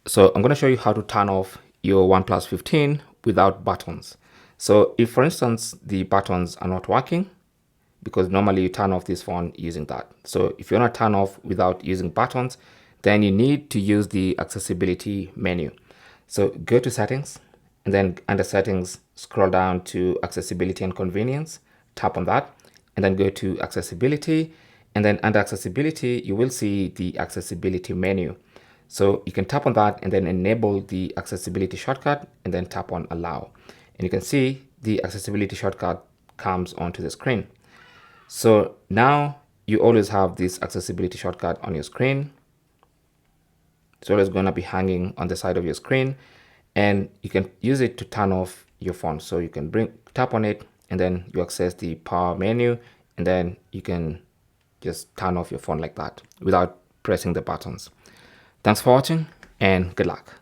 So I'm going to show you how to turn off your OnePlus 15 without buttons. So if, for instance, the buttons are not working, because normally you turn off this phone using that. So if you want to turn off without using buttons, then you need to use the accessibility menu. So go to settings, and then under settings, scroll down to accessibility and convenience, tap on that, and then go to accessibility. And then under accessibility, you will see the accessibility menu. So you can tap on that and then enable the accessibility shortcut and then tap on allow. And you can see the accessibility shortcut comes onto the screen. So now you always have this accessibility shortcut on your screen. It's always going to be hanging on the side of your screen, and you can use it to turn off your phone. So you can tap on it, and then you access the power menu, and then you can just turn off your phone like that without pressing the buttons. Thanks for watching, and good luck.